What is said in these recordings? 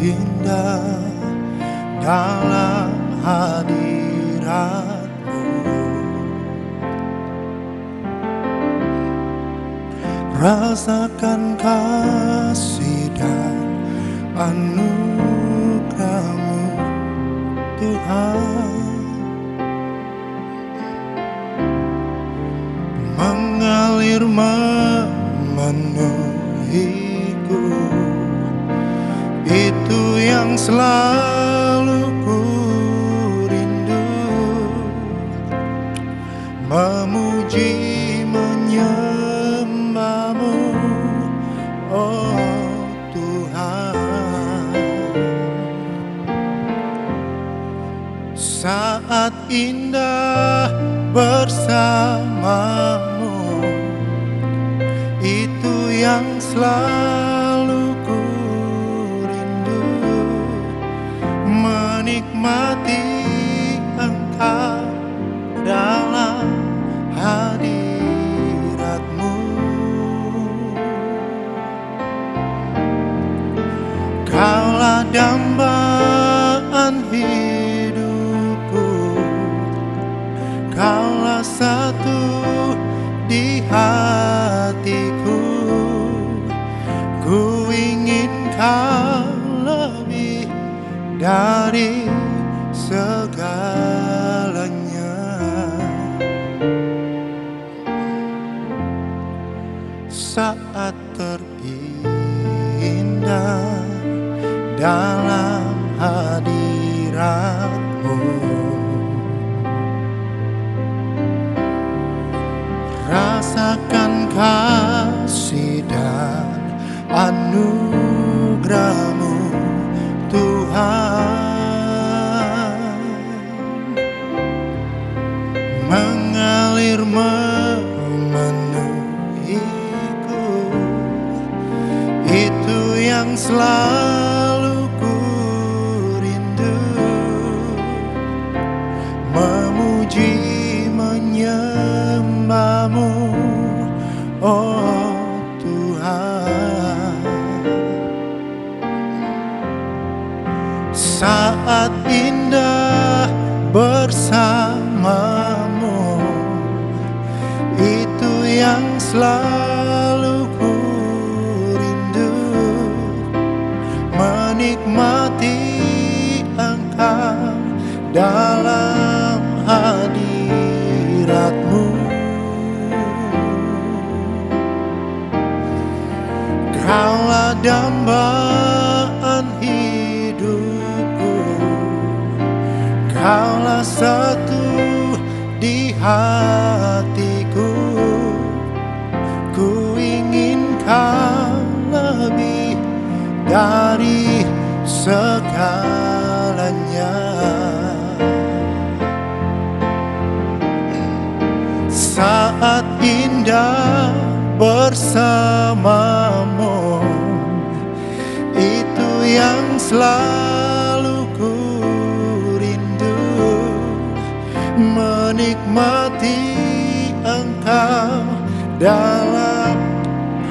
indah dalam hadirat-Mu. Rasakan kasih dan anugerah-Mu, Tuhan, mengalir memenuhiku. Itu yang selalu ku rindu, memuji menyembah-Mu, oh Tuhan. Saat indah bersama-Mu, itu yang selalu ku rindu, menikmati Engkau dalam hadirat-Mu. Kaulah dambaan hidupku, Kaulah satu di hatiku. Ku ingin Kau lebih dari segalanya. Saat terindah dalam hadirat-Mu, rasakan kasih dan anugerah-Mu, Tuhan, mengalir memenuhiku. Itu yang selalu ku rindu, memuji menyembah-Mu, oh Tuhan. Saat indah bersama-Mu, itu yang selalu ku rindu, menikmati Engkau dalam hadirat-Mu. Kaulah dambaan hidupku, Kaulah satu di hatiku. Ku ingin Kau lebih dari segalanya. Saat indah bersama-Mu, itu yang selalu ku rindu, menikmati Engkau dalam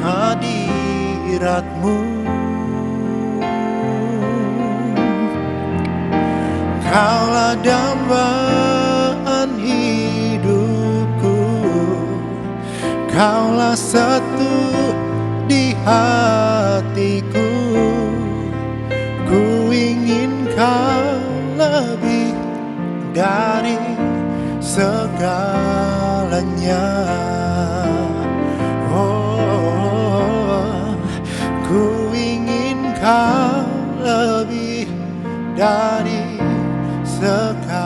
hadirat-Mu. Kaulah dambaan hidupku, Kaulah satu di hatiku. Ku ingin Kau lebih dari segalanya. Oh, ku ingin Kau lebih dari segalanya.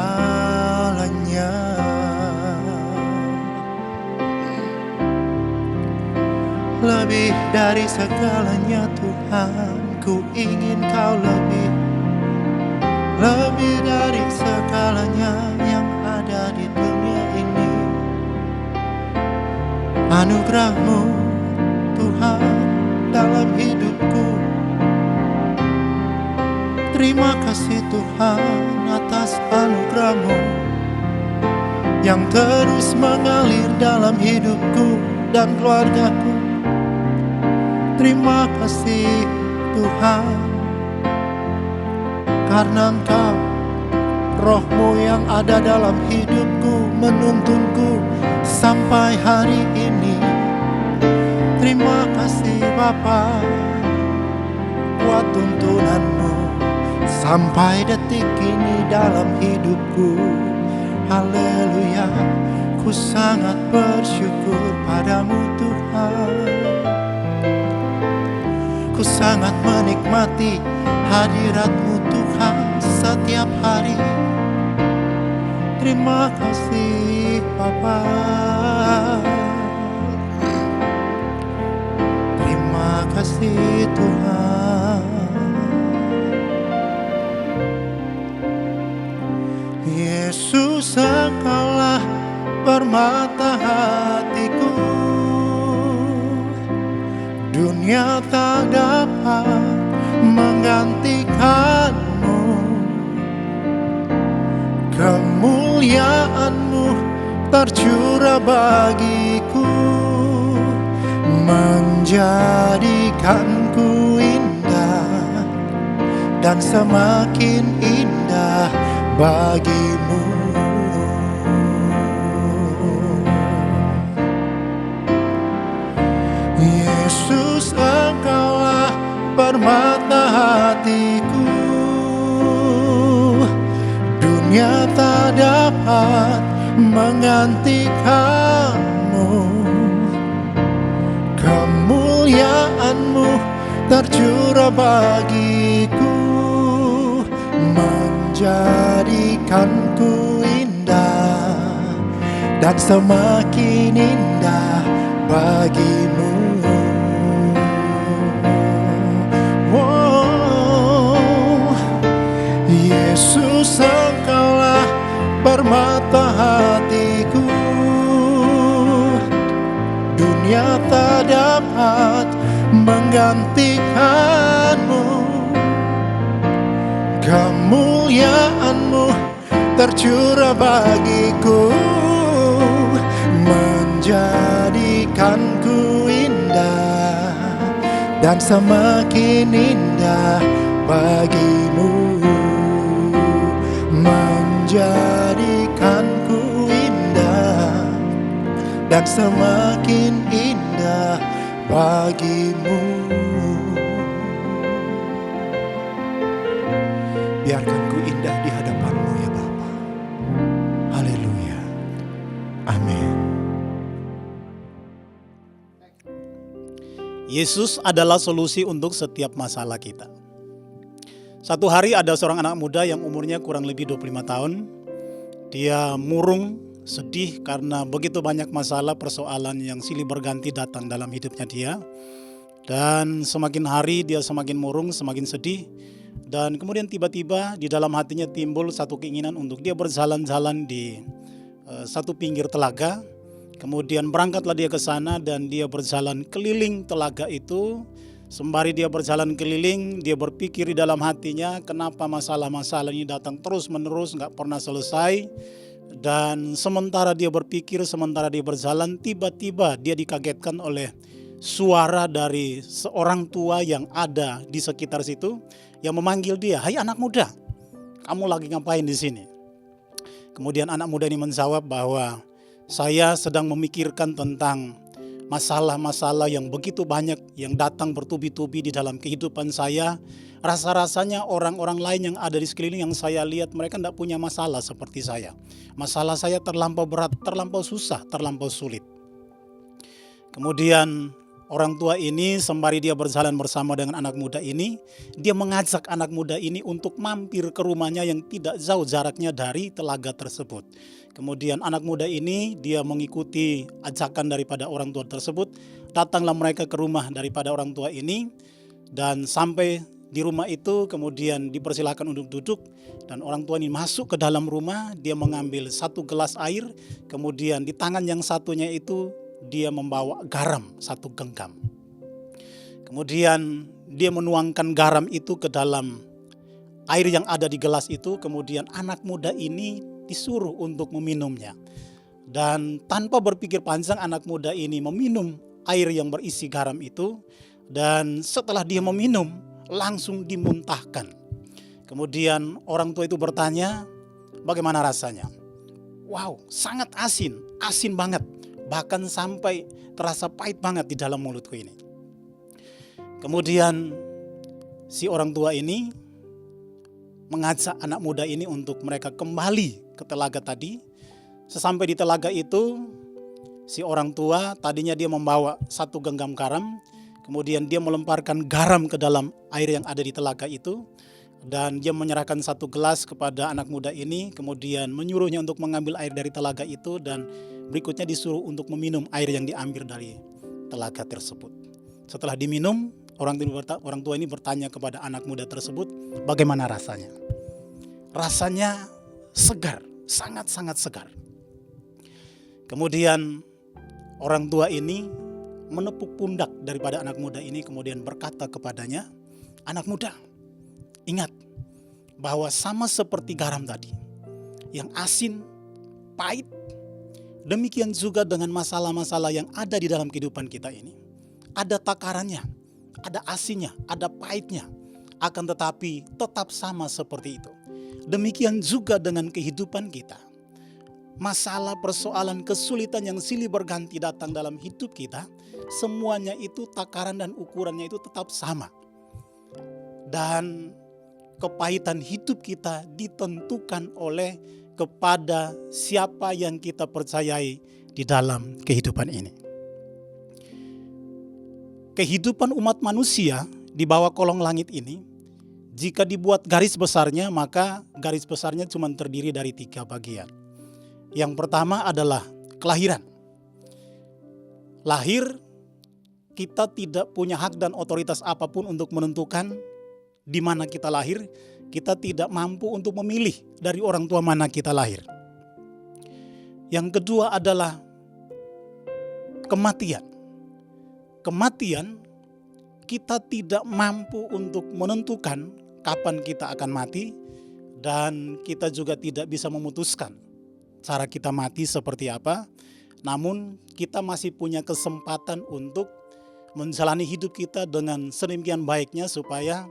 Lebih dari segalanya Tuhan, ku ingin Kau lebih dari segalanya yang ada di dunia ini. Anugerah-Mu Tuhan dalam hidupku. Terima kasih Tuhan atas anugerah-Mu yang terus mengalir dalam hidupku dan keluargaku. Terima kasih Tuhan karena Engkau, Roh-Mu yang ada dalam hidupku menuntunku sampai hari ini. Terima kasih Bapa buat tuntunan-Mu sampai detik ini dalam hidupku. Haleluya, ku sangat bersyukur padamu Tuhan. Ku sangat menikmati hadirat-Mu Tuhan setiap hari. Terima kasih Bapa. Terima kasih Tuhan. Yesus, Engkaulah permata hatiku. Dunia tak dapat menggantikan-Mu. Kemuliaan-Mu tercurah bagiku, menjadikanku indah dan semakin indah bagimu. Yesus, Engkaulah permata hatiku. Dunia tak dapat menggantikan-Mu. Kemuliaan-Mu tercurah bagiku, menjadikanku indah dan semakin indah bagimu. Yesus, Engkaulah permata hatiku. Dunia tak dapat menggantikan-Mu. Kemuliaan-Mu tercurah bagiku, menjadikanku indah dan semakin indah bagimu. Menjadikanku indah dan semakin indah bagimu. Biarkan ku indah di hadapan-Mu ya Bapa. Haleluya. Amin. Yesus adalah solusi untuk setiap masalah kita. Satu hari ada seorang anak muda yang umurnya kurang lebih 25 tahun. Dia murung, sedih karena begitu banyak masalah, persoalan yang silih berganti datang dalam hidupnya dia. Dan semakin hari dia semakin murung, semakin sedih. Dan kemudian tiba-tiba di dalam hatinya timbul satu keinginan untuk dia berjalan-jalan di satu pinggir telaga. Kemudian berangkatlah dia ke sana dan dia berjalan keliling telaga itu. Sembari dia berjalan keliling, dia berpikir di dalam hatinya, kenapa masalah-masalah ini datang terus-menerus, gak pernah selesai. Dan sementara dia berpikir, sementara dia berjalan, tiba-tiba dia dikagetkan oleh suara dari seorang tua yang ada di sekitar situ, yang memanggil dia, "Hai anak muda, kamu lagi ngapain di sini?" Kemudian anak muda ini menjawab bahwa saya sedang memikirkan tentang masalah-masalah yang begitu banyak yang datang bertubi-tubi di dalam kehidupan saya. Rasa-rasanya orang-orang lain yang ada di sekeliling yang saya lihat mereka tidak punya masalah seperti saya. Masalah saya terlampau berat, terlampau susah, terlampau sulit. Kemudian orang tua ini sembari dia berjalan bersama dengan anak muda ini, dia mengajak anak muda ini untuk mampir ke rumahnya yang tidak jauh jaraknya dari telaga tersebut. Kemudian anak muda ini dia mengikuti ajakan daripada orang tua tersebut. Datanglah mereka ke rumah daripada orang tua ini dan sampai di rumah itu kemudian dipersilakan untuk duduk. Dan orang tua ini masuk ke dalam rumah, dia mengambil satu gelas air. Kemudian di tangan yang satunya itu dia membawa garam satu genggam. Kemudian dia menuangkan garam itu ke dalam air yang ada di gelas itu. Kemudian anak muda ini disuruh untuk meminumnya. Dan tanpa berpikir panjang anak muda ini meminum air yang berisi garam itu. Dan setelah dia meminum langsung dimuntahkan. Kemudian orang tua itu bertanya, bagaimana rasanya? Wow, sangat asin, asin banget. Bahkan sampai terasa pahit banget di dalam mulutku ini. Kemudian si orang tua ini mengajak anak muda ini untuk mereka kembali ke telaga tadi. Sesampai di telaga itu, si orang tua tadinya dia membawa 1 genggam garam, kemudian dia melemparkan garam ke dalam air yang ada di telaga itu, dan dia menyerahkan 1 gelas kepada anak muda ini, kemudian menyuruhnya untuk mengambil air dari telaga itu, dan berikutnya disuruh untuk meminum air yang diambil dari telaga tersebut. Setelah diminum, orang tua ini bertanya kepada anak muda tersebut, bagaimana rasanya? Rasanya segar, sangat-sangat segar. Kemudian orang tua ini menepuk pundak daripada anak muda ini, kemudian berkata kepadanya, anak muda, ingat bahwa sama seperti garam tadi, yang asin, pahit, demikian juga dengan masalah-masalah yang ada di dalam kehidupan kita ini. Ada takarannya, ada asinnya, ada pahitnya, akan tetapi tetap sama seperti itu. Demikian juga dengan kehidupan kita. Masalah, persoalan, kesulitan yang silih berganti datang dalam hidup kita, semuanya itu takaran dan ukurannya itu tetap sama. Dan kepahitan hidup kita ditentukan oleh kepada siapa yang kita percayai di dalam kehidupan ini. Kehidupan umat manusia di bawah kolong langit ini, jika dibuat garis besarnya, maka garis besarnya cuma terdiri dari 3 bagian. Yang pertama adalah kelahiran. Lahir, kita tidak punya hak dan otoritas apapun untuk menentukan di mana kita lahir. Kita tidak mampu untuk memilih dari orang tua mana kita lahir. Yang kedua adalah kematian. Kematian, kita tidak mampu untuk menentukan kapan kita akan mati, dan kita juga tidak bisa memutuskan cara kita mati seperti apa. Namun kita masih punya kesempatan untuk menjalani hidup kita dengan sedemikian baiknya supaya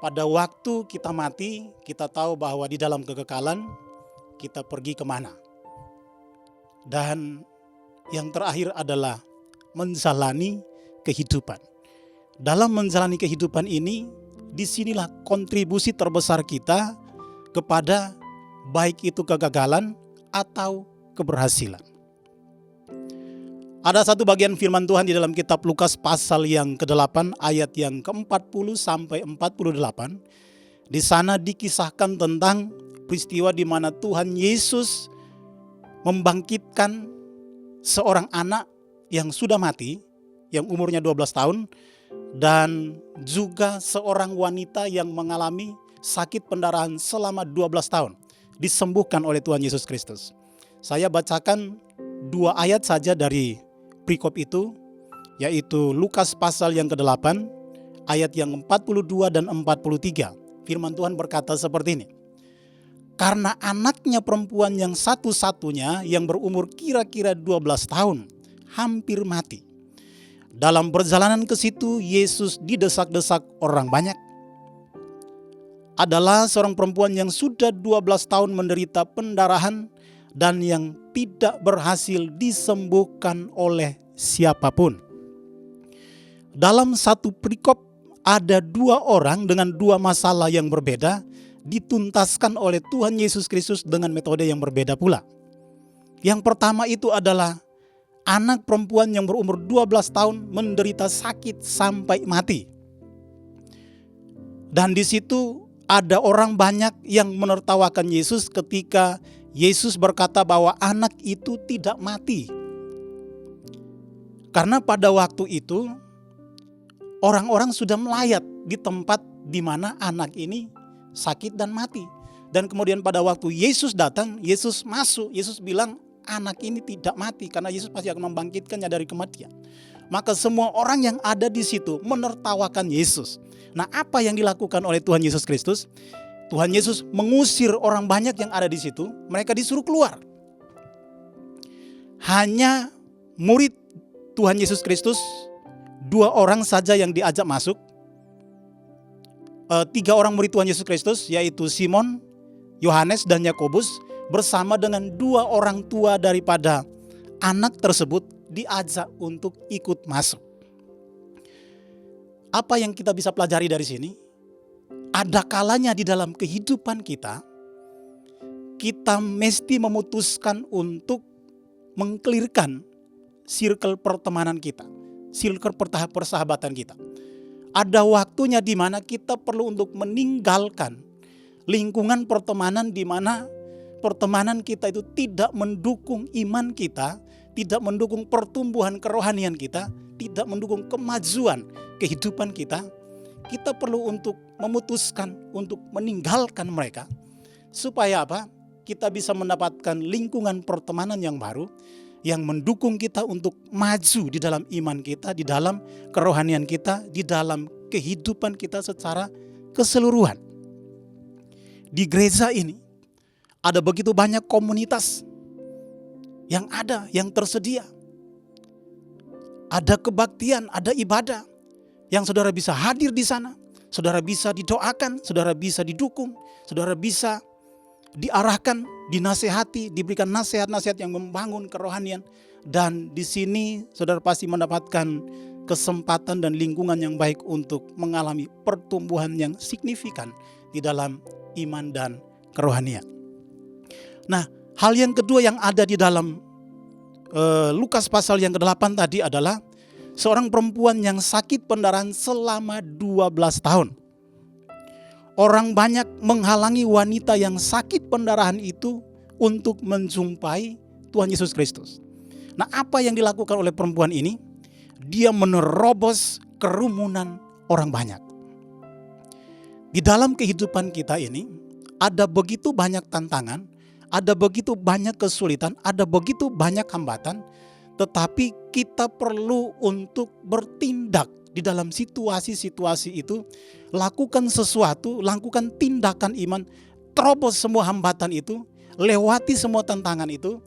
pada waktu kita mati, kita tahu bahwa di dalam kekekalan kita pergi kemana. Dan yang terakhir adalah menjalani kehidupan. Dalam menjalani kehidupan ini, disinilah kontribusi terbesar kita kepada baik itu kegagalan atau keberhasilan. Ada satu bagian firman Tuhan di dalam kitab Lukas pasal yang ke-8 ayat yang ke-40 sampai 48. Di sana dikisahkan tentang peristiwa di mana Tuhan Yesus membangkitkan seorang anak yang sudah mati, yang umurnya 12 tahun, dan juga seorang wanita yang mengalami sakit pendarahan selama 12 tahun, disembuhkan oleh Tuhan Yesus Kristus. Saya bacakan 2 ayat saja dari perikop itu, yaitu Lukas pasal yang ke-8, ayat yang 42 dan 43. Firman Tuhan berkata seperti ini. Karena anaknya perempuan yang satu-satunya yang berumur kira-kira 12 tahun, hampir mati. Dalam perjalanan ke situ, Yesus didesak-desak orang banyak. Adalah seorang perempuan yang sudah 12 tahun menderita pendarahan dan yang tidak berhasil disembuhkan oleh siapapun. Dalam satu perikop ada 2 orang dengan 2 masalah yang berbeda dituntaskan oleh Tuhan Yesus Kristus dengan metode yang berbeda pula. Yang pertama itu adalah anak perempuan yang berumur 12 tahun menderita sakit sampai mati. Dan di situ ada orang banyak yang menertawakan Yesus ketika Yesus berkata bahwa anak itu tidak mati. Karena pada waktu itu orang-orang sudah melayat di tempat di mana anak ini sakit dan mati. Dan kemudian pada waktu Yesus datang, Yesus masuk, Yesus bilang anak ini tidak mati karena Yesus pasti akan membangkitkannya dari kematian. Maka semua orang yang ada di situ menertawakan Yesus. Nah, apa yang dilakukan oleh Tuhan Yesus Kristus? Tuhan Yesus mengusir orang banyak yang ada di situ, mereka disuruh keluar. Hanya murid Tuhan Yesus Kristus 2 orang saja yang diajak masuk. tiga orang murid Tuhan Yesus Kristus, yaitu Simon, Yohanes, dan Yakobus, bersama dengan dua orang tua daripada anak tersebut diajak untuk ikut masuk. Apa yang kita bisa pelajari dari sini? Ada kalanya di dalam kehidupan kita, kita mesti memutuskan untuk mengkelirkan circle pertemanan kita, circle persahabatan kita. Ada waktunya di mana kita perlu untuk meninggalkan lingkungan pertemanan di mana pertemanan kita itu tidak mendukung iman kita, tidak mendukung pertumbuhan kerohanian kita, tidak mendukung kemajuan kehidupan kita. Kita perlu untuk memutuskan untuk meninggalkan mereka. Supaya apa? Kita bisa mendapatkan lingkungan pertemanan yang baru, yang mendukung kita untuk maju di dalam iman kita, di dalam kerohanian kita, di dalam kehidupan kita secara keseluruhan. Di gereja ini ada begitu banyak komunitas yang ada, yang tersedia. Ada kebaktian, ada ibadah yang saudara bisa hadir di sana, saudara bisa didoakan, saudara bisa didukung, saudara bisa diarahkan, dinasehati, diberikan nasihat-nasihat yang membangun kerohanian. Dan di sini saudara pasti mendapatkan kesempatan dan lingkungan yang baik untuk mengalami pertumbuhan yang signifikan di dalam iman dan kerohanian. Nah, hal yang kedua yang ada di dalam Lukas pasal yang ke-8 tadi adalah seorang perempuan yang sakit pendarahan selama 12 tahun. Orang banyak menghalangi wanita yang sakit pendarahan itu untuk menjumpai Tuhan Yesus Kristus. Nah, apa yang dilakukan oleh perempuan ini? Dia menerobos kerumunan orang banyak. Di dalam kehidupan kita ini ada begitu banyak tantangan, ada begitu banyak kesulitan, ada begitu banyak hambatan, tetapi kita perlu untuk bertindak di dalam situasi-situasi itu. Lakukan sesuatu, lakukan tindakan iman, terobos semua hambatan itu, lewati semua tantangan itu.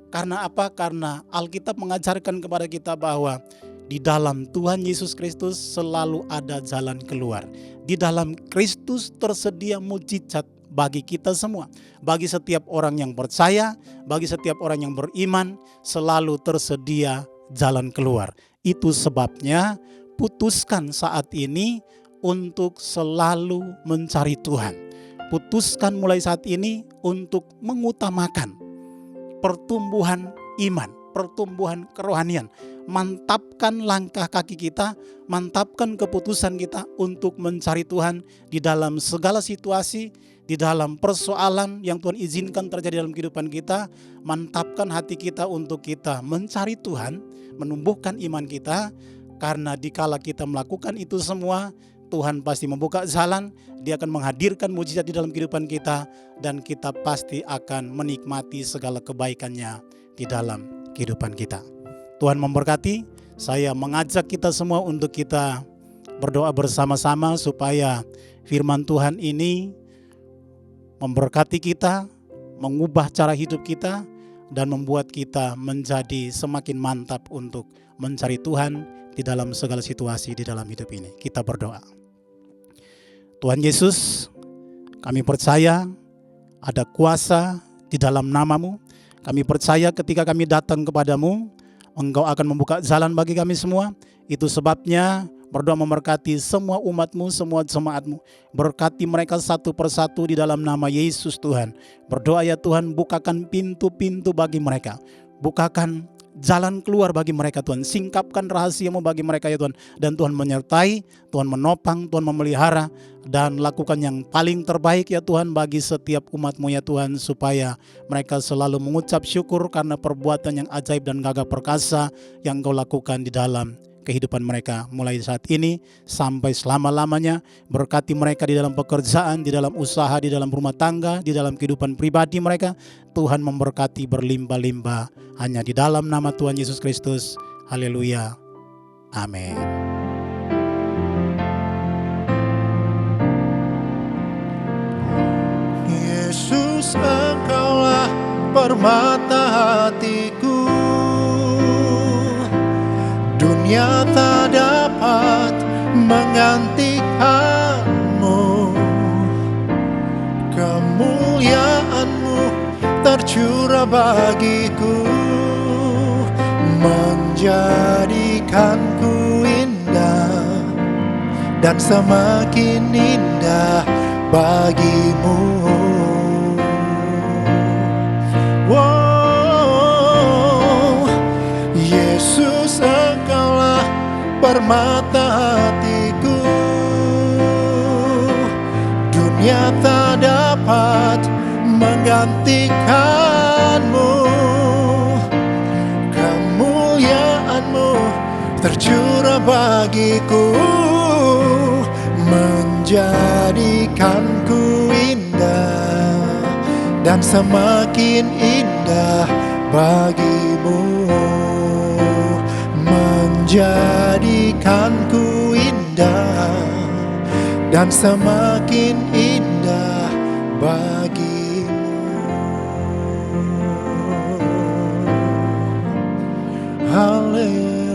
Karena apa? Karena Alkitab mengajarkan kepada kita bahwa di dalam Tuhan Yesus Kristus selalu ada jalan keluar. Di dalam Kristus tersedia mujizat bagi kita semua. Bagi setiap orang yang percaya, bagi setiap orang yang beriman, selalu tersedia jalan keluar. Itu sebabnya putuskan saat ini untuk selalu mencari Tuhan. Putuskan mulai saat ini untuk mengutamakan pertumbuhan iman, pertumbuhan kerohanian. Mantapkan langkah kaki kita, mantapkan keputusan kita untuk mencari Tuhan di dalam segala situasi, di dalam persoalan yang Tuhan izinkan terjadi dalam kehidupan kita. Mantapkan hati kita untuk kita mencari Tuhan, menumbuhkan iman kita. Karena dikala kita melakukan itu semua, Tuhan pasti membuka jalan, Dia akan menghadirkan mujizat di dalam kehidupan kita, dan kita pasti akan menikmati segala kebaikannya di dalam kehidupan kita. Tuhan memberkati. Saya mengajak kita semua untuk kita berdoa bersama-sama supaya firman Tuhan ini memberkati kita, mengubah cara hidup kita, dan membuat kita menjadi semakin mantap untuk mencari Tuhan di dalam segala situasi di dalam hidup ini. Kita berdoa. Tuhan Yesus, kami percaya ada kuasa di dalam nama-Mu. Kami percaya ketika kami datang kepadamu, Engkau akan membuka jalan bagi kami semua. Itu sebabnya berdoa memberkati semua umat-Mu, semua jemaat-Mu. Berkati mereka satu persatu di dalam nama Yesus Tuhan. Berdoa ya Tuhan, bukakan pintu-pintu bagi mereka. Bukakan jalan keluar bagi mereka Tuhan. Singkapkan rahasia-Mu bagi mereka ya Tuhan. Dan Tuhan menyertai, Tuhan menopang, Tuhan memelihara. Dan lakukan yang paling terbaik ya Tuhan bagi setiap umat-Mu ya Tuhan. Supaya mereka selalu mengucap syukur karena perbuatan yang ajaib dan gagah perkasa yang Engkau lakukan di dalam kehidupan mereka. Mulai saat ini sampai selama-lamanya. Berkati mereka di dalam pekerjaan, di dalam usaha, di dalam rumah tangga, di dalam kehidupan pribadi mereka. Tuhan memberkati berlimpah-limpah hanya di dalam nama Tuhan Yesus Kristus. Haleluya. Amin. Yesus, Engkaulah permata hatiku. Dunia tak dapat menggantikanmu. tercurah bagiku, menjadikanku indah dan semakin indah bagimu. Wow, Yesus, Engkaulah permata hatiku. Dunia tak dapat menggantikanmu. Kemuliaan-Mu tercurah bagiku, menjadikanku indah dan semakin indah bagimu. Menjadikanku indah dan semakin indah bagimu. Haleluya.